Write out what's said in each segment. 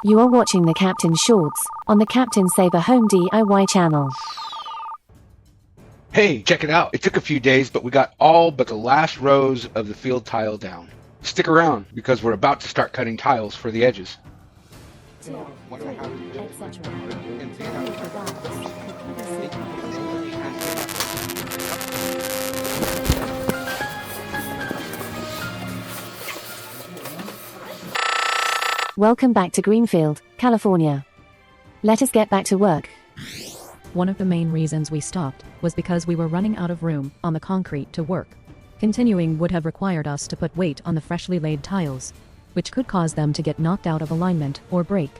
You are watching the Captain Shorts on the Captain Saver Home DIY channel. Hey, check it out. It took a few days, but we got all but the last rows of the field tile down. Stick around because we're about to start cutting tiles for the edges. Welcome back to Greenfield, California. Let us get back to work. One of the main reasons we stopped was because we were running out of room on the concrete to work. Continuing would have required us to put weight on the freshly laid tiles, which could cause them to get knocked out of alignment or break.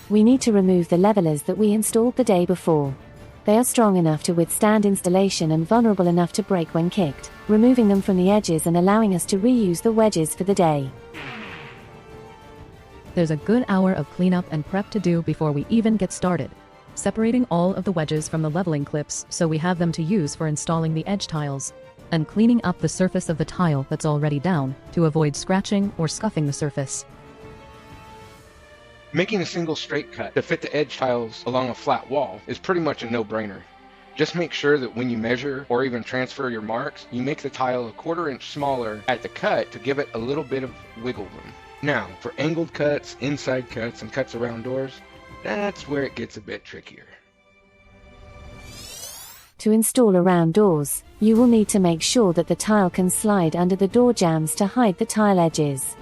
We need to remove the levelers that we installed the day before. They are strong enough to withstand installation and vulnerable enough to break when kicked, removing them from the edges and allowing us to reuse the wedges for the day. There's a good hour of cleanup and prep to do before we even get started. Separating all of the wedges from the leveling clips so we have them to use for installing the edge tiles, and cleaning up the surface of the tile that's already down to avoid scratching or scuffing the surface. Making a single straight cut to fit the edge tiles along a flat wall is pretty much a no-brainer. Just make sure that when you measure or even transfer your marks, you make the tile a 1/4 inch smaller at the cut to give it a little bit of wiggle room. Now, for angled cuts, inside cuts, and cuts around doors, that's where it gets a bit trickier. To install around doors, you will need to make sure that the tile can slide under the door jambs to hide the tile edges.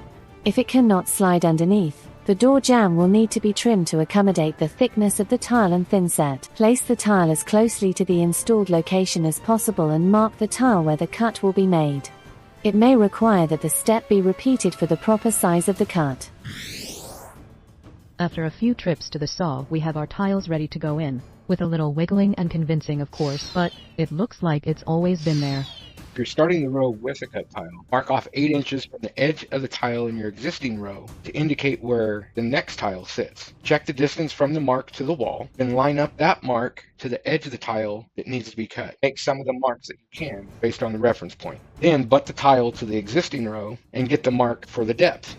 If it cannot slide underneath, the door jamb will need to be trimmed to accommodate the thickness of the tile and thinset. Place the tile as closely to the installed location as possible and mark the tile where the cut will be made. It may require that the step be repeated for the proper size of the cut. After a few trips to the saw, we have our tiles ready to go in, with a little wiggling and convincing of course, but it looks like it's always been there. If you're starting the row with a cut tile, mark off 8 inches from the edge of the tile in your existing row to indicate where the next tile sits. Check the distance from the mark to the wall, then line up that mark to the edge of the tile that needs to be cut. Make some of the marks that you can based on the reference point. Then butt the tile to the existing row and get the mark for the depth.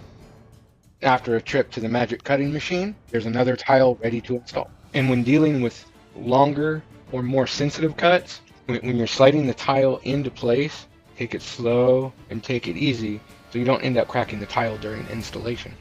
After a trip to the magic cutting machine, there's another tile ready to install. And when dealing with longer or more sensitive cuts, when you're sliding the tile into place, take it slow and take it easy so you don't end up cracking the tile during installation.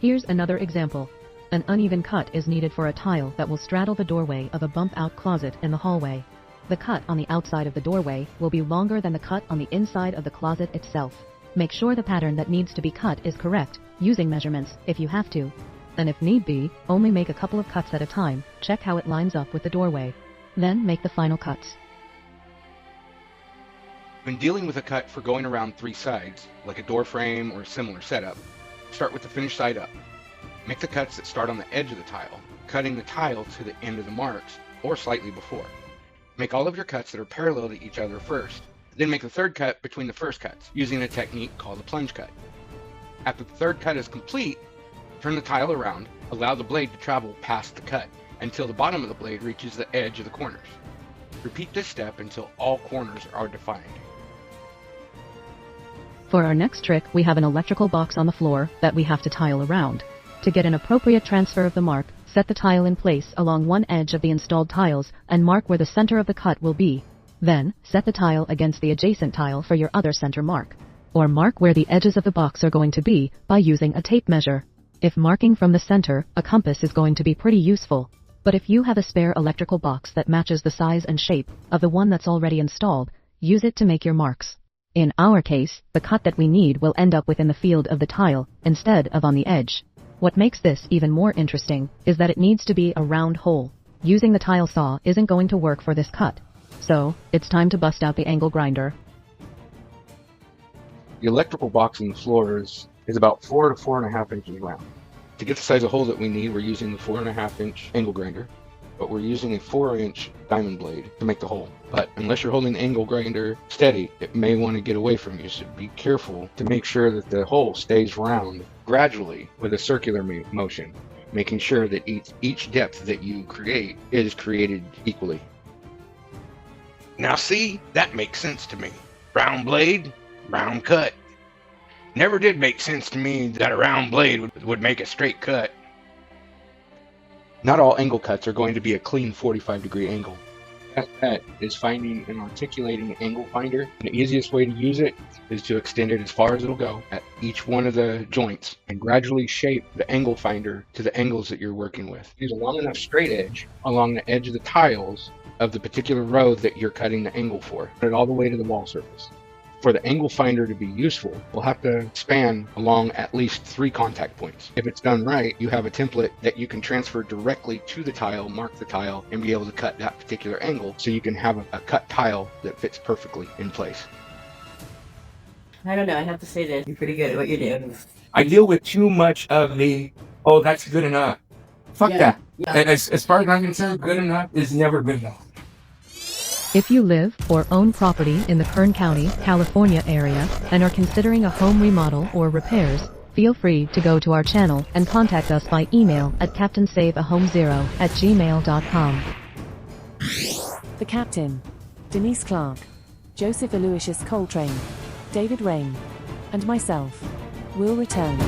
Here's another example. An uneven cut is needed for a tile that will straddle the doorway of a bump-out closet in the hallway. The cut on the outside of the doorway will be longer than the cut on the inside of the closet itself. Make sure the pattern that needs to be cut is correct, using measurements if you have to. And if need be, only make a couple of cuts at a time, check how it lines up with the doorway. Then make the final cuts. When dealing with a cut for going around 3 sides, like a door frame or a similar setup, start with the finished side up. Make the cuts that start on the edge of the tile, cutting the tile to the end of the marks, or slightly before. Make all of your cuts that are parallel to each other first, then make the third cut between the first cuts, using a technique called a plunge cut. After the third cut is complete, turn the tile around, allow the blade to travel past the cut, until the bottom of the blade reaches the edge of the corners. Repeat this step until all corners are defined. For our next trick, we have an electrical box on the floor that we have to tile around. To get an appropriate transfer of the mark, set the tile in place along one edge of the installed tiles and mark where the center of the cut will be. Then, set the tile against the adjacent tile for your other center mark. Or mark where the edges of the box are going to be by using a tape measure. If marking from the center, a compass is going to be pretty useful. But if you have a spare electrical box that matches the size and shape of the one that's already installed, use it to make your marks. In our case, the cut that we need will end up within the field of the tile, instead of on the edge. What makes this even more interesting is that it needs to be a round hole. Using the tile saw isn't going to work for this cut. So, it's time to bust out the angle grinder. The electrical box in the floor is about 4 to 4.5 inches round. To get the size of hole that we need, we're using the 4.5 inch angle grinder, but we're using a 4-inch diamond blade to make the hole. But unless you're holding the angle grinder steady, it may want to get away from you, so be careful to make sure that the hole stays round gradually with a circular motion, making sure that each depth that you create is created equally. Now see, that makes sense to me. Round blade, round cut. Never did make sense to me that a round blade would make a straight cut. Not all angle cuts are going to be a clean 45-degree angle. Best bet is finding an articulating angle finder. The easiest way to use it is to extend it as far as it'll go at each one of the joints and gradually shape the angle finder to the angles that you're working with. Use a long enough straight edge along the edge of the tiles of the particular row that you're cutting the angle for. Put it all the way to the wall surface. For the angle finder to be useful, we'll have to span along at least 3 contact points. If it's done right, you have a template that you can transfer directly to the tile, mark the tile, and be able to cut that particular angle so you can have a cut tile that fits perfectly in place. I don't know, I have to say that you're pretty good at what you're doing. I deal with too much of the, oh, that's good enough. Fuck that. Yeah. As far as I'm concerned, good enough is never good enough. If you live or own property in the Kern County, California area and are considering a home remodel or repairs, feel free to go to our channel and contact us by email at captainsaveahomezero@gmail.com. The Captain, Denise Clark, Joseph Aloysius Coltrane, David Rain, and myself will return.